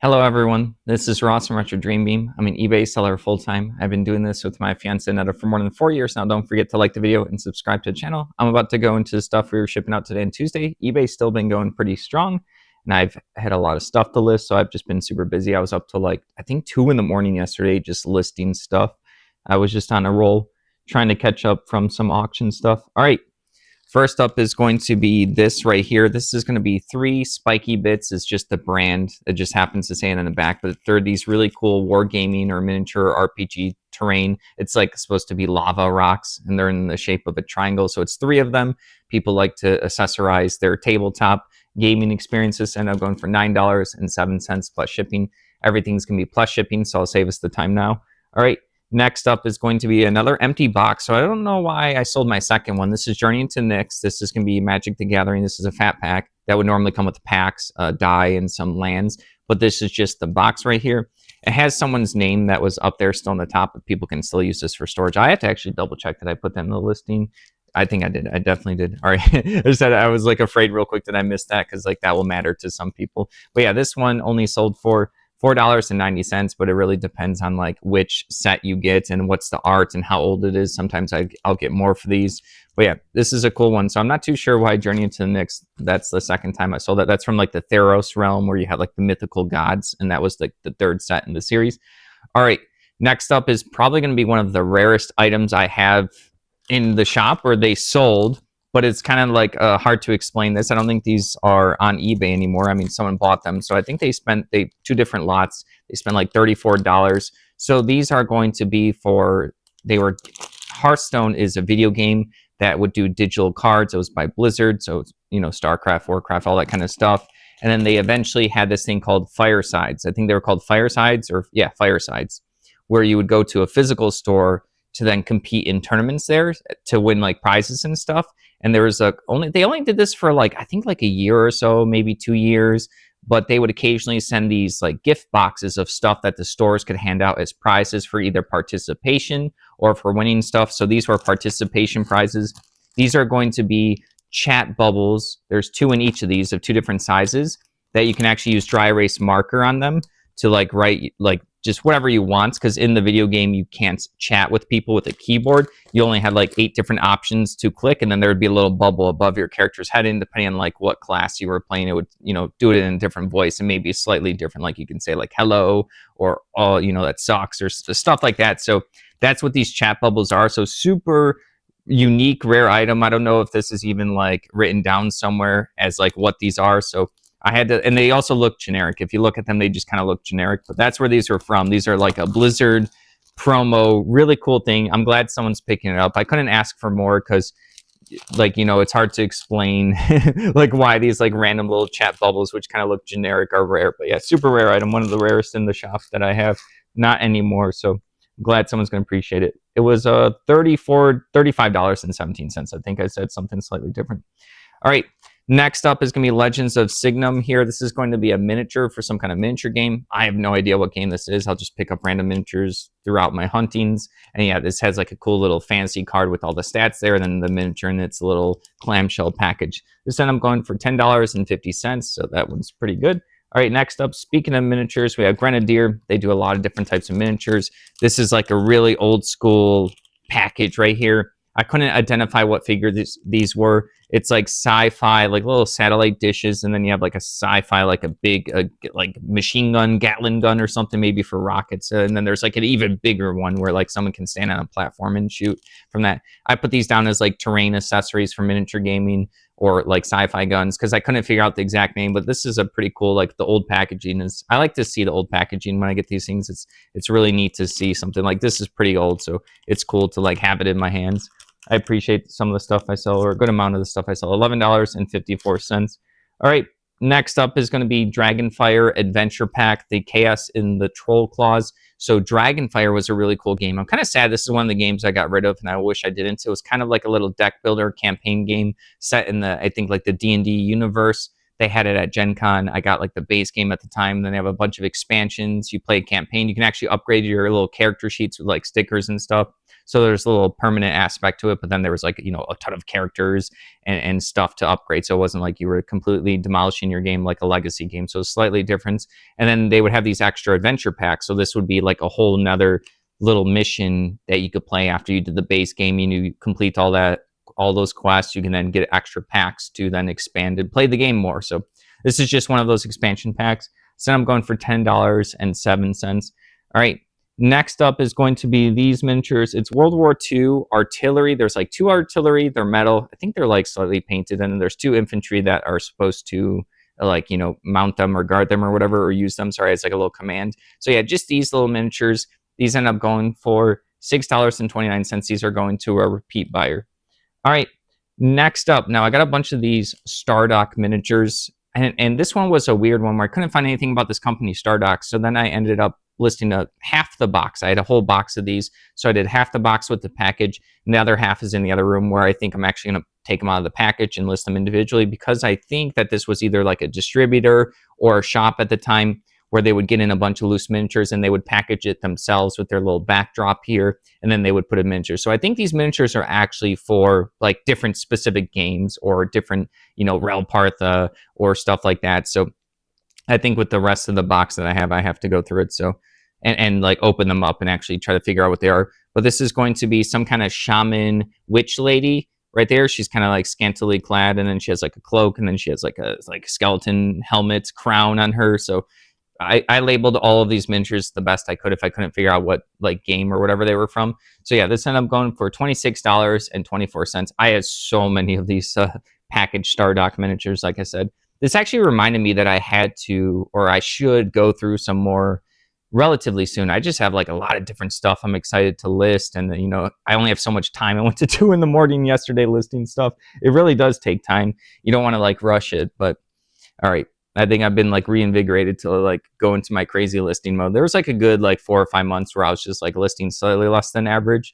Hello everyone, this is Ross from Retro Dream Beam. I'm an eBay seller full-time. I've been doing this with my fiance Netta for more than 4 years now. Don't forget to like the video and subscribe to the channel. I'm about to go into the stuff we were shipping out today and Tuesday. eBay's still been going pretty strong, and I've had a lot of stuff to list, so I've just been super busy. I was up to like, I think 2 in the morning yesterday just listing stuff. I was just on a roll trying to catch up from some auction stuff. All right. First up is going to be this right here. This is going to be 3 Spiky Bits. It's just the brand. It just happens to say it in the back, but they're these really cool wargaming or miniature RPG terrain. It's like supposed to be lava rocks, and they're in the shape of a triangle. So it's 3 of them. People like to accessorize their tabletop gaming experiences, and I'm going for $9.07 plus shipping. Everything's going to be plus shipping, so I'll save us the time now. All right. Next up is going to be another empty box. So I don't know why I sold my second one. This is Journey into Nyx. This is going to be Magic the Gathering. This is a fat pack that would normally come with packs, die, and some lands. But this is just the box right here. It has someone's name that was up there still on the top, but people can still use this for storage. I have to actually double check that I put that in the listing. I think I did. I definitely did. All right. I was like afraid real quick that I missed that because like that will matter to some people. But yeah, this one only sold for $4.90, but it really depends on like which set you get and what's the art and how old it is. Sometimes I'll get more for these. But yeah, this is a cool one. So I'm not too sure why Journey into the Nyx, that's the second time I sold that. That's from like the Theros realm where you had like the mythical gods, and that was like the 3rd set in the series. All right, next up is probably going to be one of the rarest items I have in the shop, or they sold, but it's kind of like hard to explain this. I don't think these are on eBay anymore. I mean, someone bought them. So I think they 2 different lots. They spent like $34. So these are going to be Hearthstone is a video game that would do digital cards. It was by Blizzard. So, StarCraft, Warcraft, all that kind of stuff. And then they eventually had this thing called Firesides. I think they were called Firesides Firesides, where you would go to a physical store to then compete in tournaments there to win like prizes and stuff. And there was they only did this for like, I think like a year or so, maybe 2 years, but they would occasionally send these like gift boxes of stuff that the stores could hand out as prizes for either participation or for winning stuff. So these were participation prizes. These are going to be chat bubbles. There's 2 in each of these of 2 different sizes that you can actually use dry erase marker on them to like write like just whatever you want, because in the video game you can't chat with people with a keyboard. You only had like 8 different options to click, and then there would be a little bubble above your character's head, and depending on like what class you were playing, it would do it in a different voice and maybe slightly different. Like you can say like hello or oh that sucks or stuff like that. So that's what these chat bubbles are. So super unique, rare item. I don't know if this is even like written down somewhere as like what these are. So I had to, and they also look generic. If you look at them, they just kind of look generic, but that's where these are from. These are like a Blizzard promo, really cool thing. I'm glad someone's picking it up. I couldn't ask for more because like, it's hard to explain like why these like random little chat bubbles, which kind of look generic, are rare. But yeah, super rare item. One of the rarest in the shop that I have. Not anymore. So I'm glad someone's going to appreciate it. It was $35.17. I think I said something slightly different. All right. Next up is going to be Legends of Signum here. This is going to be a miniature for some kind of miniature game. I have no idea what game this is. I'll just pick up random miniatures throughout my huntings. And yeah, this has like a cool little fancy card with all the stats there, and then the miniature in its little clamshell package. This time I'm going for $10.50, so that one's pretty good. All right, next up, speaking of miniatures, we have Grenadier. They do a lot of different types of miniatures. This is like a really old school package right here. I couldn't identify what figure these were. It's like sci-fi, like little satellite dishes, and then you have like a sci-fi, like a big like machine gun, Gatling gun or something, maybe for rockets. And then there's like an even bigger one where like someone can stand on a platform and shoot from that. I put these down as like terrain accessories for miniature gaming or like sci-fi guns because I couldn't figure out the exact name. But this is a pretty cool, like the old packaging is. I like to see the old packaging when I get these things. It's really neat to see something like this is pretty old, so it's cool to like have it in my hands. I appreciate some of the stuff I sell, or a good amount of the stuff I sell. $11.54. All right, next up is going to be Dragonfire Adventure Pack, the Chaos in the Troll Claws. So Dragonfire was a really cool game. I'm kind of sad this is one of the games I got rid of, and I wish I didn't. It was kind of like a little deck builder campaign game set in the, I think, like the D&D universe. They had it at Gen Con. I got like the base game at the time. Then they have a bunch of expansions. You play a campaign. You can actually upgrade your little character sheets with like stickers and stuff. So there's a little permanent aspect to it. But then there was like, you know, a ton of characters and stuff to upgrade. So it wasn't like you were completely demolishing your game like a legacy game. So it's slightly different. And then they would have these extra adventure packs. So this would be like a whole nother little mission that you could play after you did the base game. You complete all those quests. You can then get extra packs to then expand and play the game more. So this is just one of those expansion packs. So I'm going for $10.07. All right. Next up is going to be these miniatures. It's World War II artillery. There's like 2 artillery. They're metal. I think they're like slightly painted. And then there's 2 infantry that are supposed to like, you know, mount them or guard them or whatever, or use them. Sorry, it's like a little command. So yeah, just these little miniatures. These end up going for $6.29. These are going to a repeat buyer. All right, next up. Now I got a bunch of these Stardock miniatures. And this one was a weird one where I couldn't find anything about this company, Stardock. So then I ended up listing half the box. I had a whole box of these. So I did half the box with the package, and the other half is in the other room where I think I'm actually going to take them out of the package and list them individually, because I think that this was either like a distributor or a shop at the time where they would get in a bunch of loose miniatures and they would package it themselves with their little backdrop here, and then they would put a miniature. So I think these miniatures are actually for like different specific games or different, you know, Relpartha or stuff like that. So I think with the rest of the box that I have to go through it. So, and like open them up and actually try to figure out what they are. But this is going to be some kind of shaman witch lady right there. She's kind of like scantily clad, and then she has like a cloak, and then she has like a skeleton helmet crown on her. So I labeled all of these miniatures the best I could if I couldn't figure out what like game or whatever they were from. So yeah, this ended up going for $26.24. I had so many of these packaged Stardock miniatures, like I said. This actually reminded me that I had to, or I should go through some more relatively soon. I just have like a lot of different stuff I'm excited to list, and you know, I only have so much time. I went to 2 in the morning yesterday listing stuff. It really does take time. You don't want to like rush it, but all right. I think I've been like reinvigorated to like go into my crazy listing mode. There was like a good like 4 or 5 months where I was just like listing slightly less than average.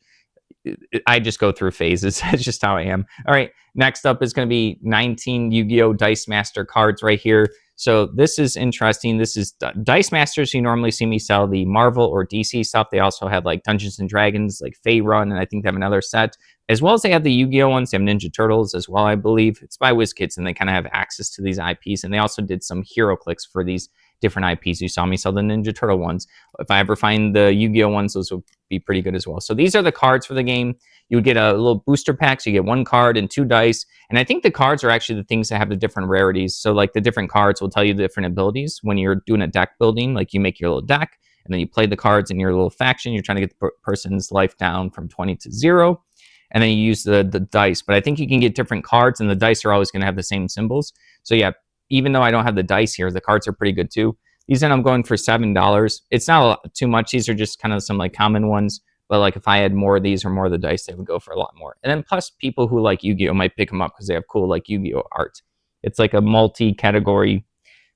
I just go through phases. It's just how I am. All right. Next up is going to be 19 Yu-Gi-Oh! Dice Master cards right here. So this is interesting. This is Dice Masters. You normally see me sell the Marvel or DC stuff. They also have like Dungeons and Dragons, like Fey Run, and I think they have another set. As well as they have the Yu-Gi-Oh! Ones. They have Ninja Turtles as well, I believe. It's by WizKids, and they kind of have access to these IPs. And they also did some hero clicks for these different IPs. You saw me sell the Ninja Turtle ones. If I ever find the Yu-Gi-Oh! Ones, those will be pretty good as well. So these are the cards for the game. You would get a little booster pack. So you get 1 card and 2 dice. And I think the cards are actually the things that have the different rarities. So like the different cards will tell you the different abilities. When you're doing a deck building, like you make your little deck, and then you play the cards in your little faction. You're trying to get the person's life down from 20 to 0. And then you use the dice. But I think you can get different cards, and the dice are always going to have the same symbols. So yeah, even though I don't have the dice here, the cards are pretty good too. These end up going for $7. It's not too much. These are just kind of some like common ones. But like if I had more of these or more of the dice, they would go for a lot more. And then plus people who like Yu-Gi-Oh! Might pick them up because they have cool like Yu-Gi-Oh! Art. It's like a multi-category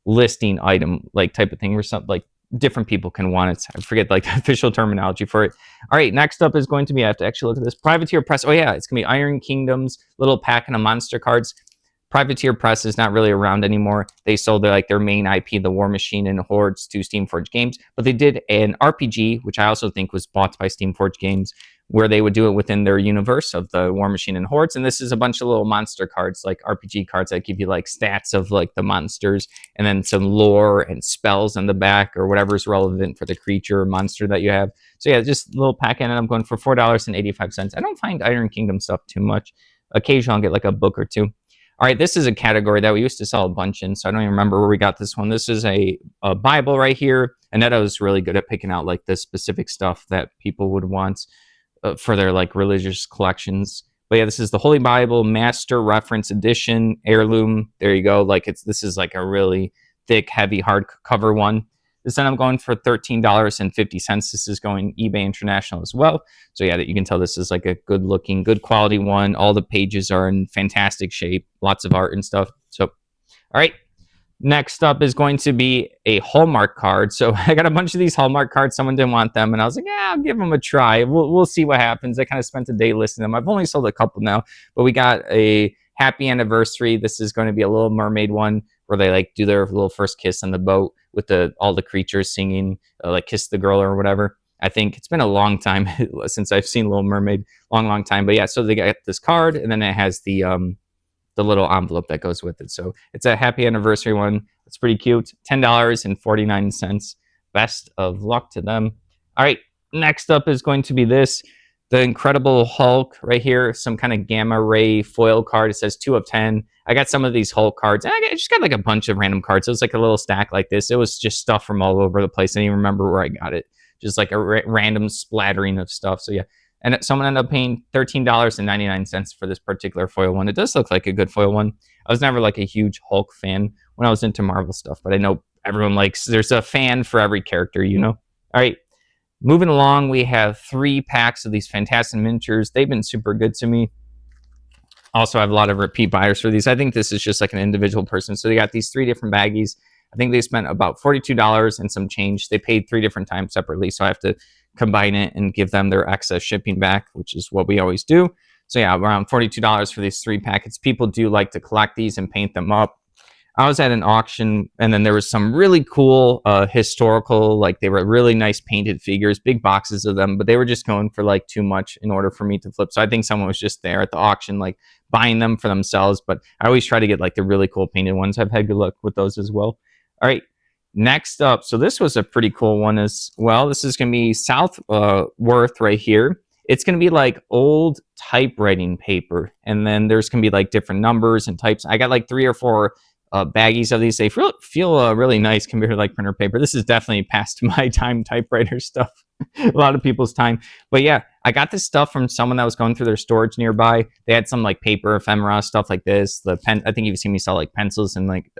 listing item like type of thing, or something like different people can want it. I forget like the official terminology for it. All right, next up is going to be, I have to actually look at this, Privateer Press. Oh yeah, it's gonna be Iron Kingdom's little pack of monster cards. Privateer Press is not really around anymore. They sold their main IP, the War Machine and Hordes, to Steamforged Games, but they did an RPG, which I also think was bought by Steamforged Games, where they would do it within their universe of the War Machine and Hordes. And this is a bunch of little monster cards, like RPG cards that give you like stats of like the monsters, and then some lore and spells on the back or whatever is relevant for the creature or monster that you have. So yeah, just a little pack, and I'm going for $4.85. I don't find Iron Kingdom stuff too much. Occasionally I'll get like a book or two. All right, this is a category that we used to sell a bunch in, so I don't even remember where we got this one. This is a Bible right here. Annetta was really good at picking out like the specific stuff that people would want for their like religious collections. But yeah, this is the Holy Bible Master Reference Edition Heirloom. There you go. Like this is like a really thick, heavy hardcover one. This end I'm going for $13.50. This is going eBay International as well. So yeah, that you can tell this is like a good looking, good quality one. All the pages are in fantastic shape, lots of art and stuff. So, all right. Next up is going to be a Hallmark card. So I got a bunch of these Hallmark cards. Someone didn't want them, and I was like, yeah, I'll give them a try. We'll see what happens. I kind of spent a day listing them. I've only sold a couple now, but we got a Happy Anniversary. This is going to be a Little Mermaid one where they like do their little first kiss on the boat with all the creatures singing like "Kiss the Girl" or whatever. I think it's been a long time since I've seen Little Mermaid, long time. But yeah, so they got this card, and then it has the little envelope that goes with it. So it's a happy anniversary one. It's pretty cute. $10.49. Best of luck to them. All right, next up is going to be this. The Incredible Hulk right here, some kind of gamma ray foil card. It says 2 of 10. I got some of these Hulk cards. And I just got like a bunch of random cards. It was like a little stack like this. It was just stuff from all over the place. I didn't even remember where I got it. Just like a random splattering of stuff. So yeah. And someone ended up paying $13.99 for this particular foil one. It does look like a good foil one. I was never like a huge Hulk fan when I was into Marvel stuff, but I know everyone likes, there's a fan for every character, you know? All right. Moving along, we have 3 packs of these fantastic miniatures. They've been super good to me. Also, I have a lot of repeat buyers for these. I think this is just like an individual person. So they got these 3 different baggies. I think they spent about $42 and some change. They paid 3 different times separately, so I have to combine it and give them their excess shipping back, which is what we always do. So yeah, around $42 for these 3 packets. People do like to collect these and paint them up. I was at an auction, and then there was some really cool historical, like they were really nice painted figures, big boxes of them, but they were just going for like too much in order for me to flip. So I think someone was just there at the auction, like buying them for themselves. But I always try to get like the really cool painted ones. I've had good luck with those as well. All right, next up. So this was a pretty cool one as well. This is going to be Southworth right here. It's going to be like old typewriting paper. And then there's going to be like different numbers and types. I got like 3 or 4 baggies of these. They feel really nice compared to like printer paper. This is definitely past my time typewriter stuff. A lot of people's time. But yeah, I got this stuff from someone that was going through their storage nearby. They had some like paper ephemera stuff like this. The pen, I think you've seen me sell like pencils and like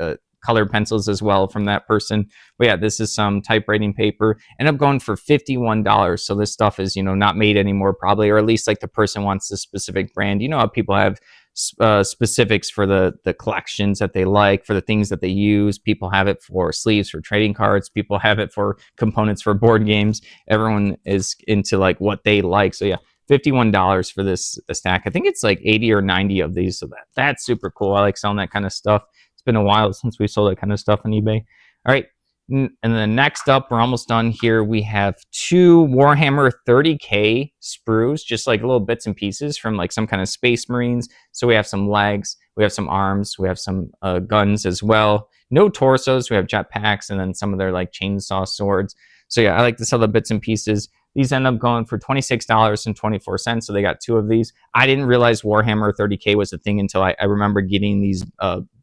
colored pencils as well from that person. But yeah, this is some typewriting paper. Ended up going for $51. So this stuff is, you know, not made anymore probably, or at least like the person wants a specific brand. You know how people have specifics for the collections that they like, for the things that they use. People have it for sleeves for trading cards. People have it for components for board games. Everyone is into like what they like. So yeah, $51 for this stack. I think it's like 80 or 90 of these. So that's super cool. I like selling that kind of stuff. It's been a while since we sold that kind of stuff on eBay. All right. And then next up, we're almost done here. We have 2 Warhammer 30K sprues, just like little bits and pieces from like some kind of Space Marines. So we have some legs, we have some arms, we have some guns as well. No torsos, we have jetpacks, and then some of their like chainsaw swords. So yeah, I like to sell the bits and pieces. These end up going for $26.24. So they got 2 of these. I didn't realize Warhammer 30K was a thing until I remember getting these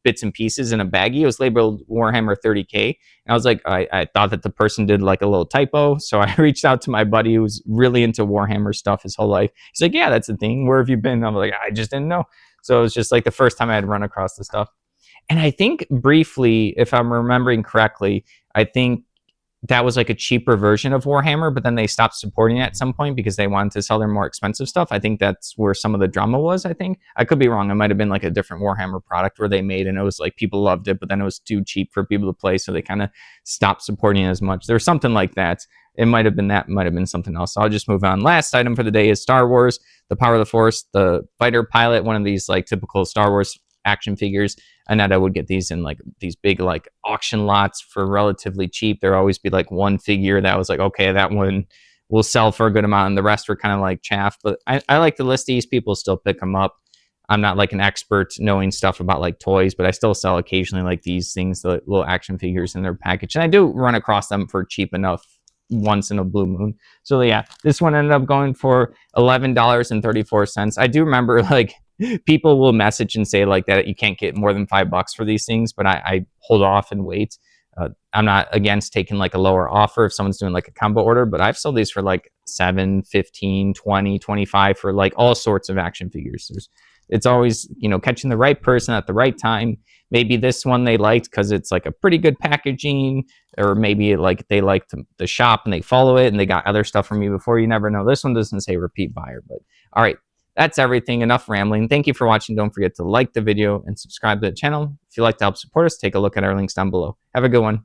bits and pieces in a baggie. It was labeled Warhammer 30K. And I was like, I thought that the person did like a little typo. So I reached out to my buddy who's really into Warhammer stuff his whole life. He's like, yeah, that's the thing. Where have you been? I'm like, I just didn't know. So it was just like the first time I had run across the stuff. And I think briefly, if I'm remembering correctly, I think that was like a cheaper version of Warhammer, but then they stopped supporting it at some point because they wanted to sell their more expensive stuff. I think that's where some of the drama was, I think. I could be wrong. It might have been like a different Warhammer product where they made, and it was like people loved it, but then it was too cheap for people to play, so they kind of stopped supporting it as much. There was something like that. It might have been that, might have been something else. So I'll just move on. Last item for the day is Star Wars, the Power of the Force, the fighter pilot, one of these like typical Star Wars action figures. Annetta would get these in like these big like auction lots for relatively cheap. There always be like one figure that was like, okay, that one will sell for a good amount, and the rest were kind of like chaff. But I like to list these. People still pick them up. I'm not like an expert knowing stuff about like toys, but I still sell occasionally like these things, the little action figures in their package, and I do run across them for cheap enough once in a blue moon. So yeah, this one ended up going for $11.34. I do remember like people will message and say like that you can't get more than $5 for these things, but I hold off and wait. I'm not against taking like a lower offer if someone's doing like a combo order, but I've sold these for like 7, 15, 20, 25 for like all sorts of action figures. It's always, you know, catching the right person at the right time. Maybe this one they liked because it's like a pretty good packaging, or maybe like they liked the shop and they follow it and they got other stuff from me before. You never know. This one doesn't say repeat buyer, but all right. That's everything. Enough rambling. Thank you for watching. Don't forget to like the video and subscribe to the channel. If you'd like to help support us, take a look at our links down below. Have a good one.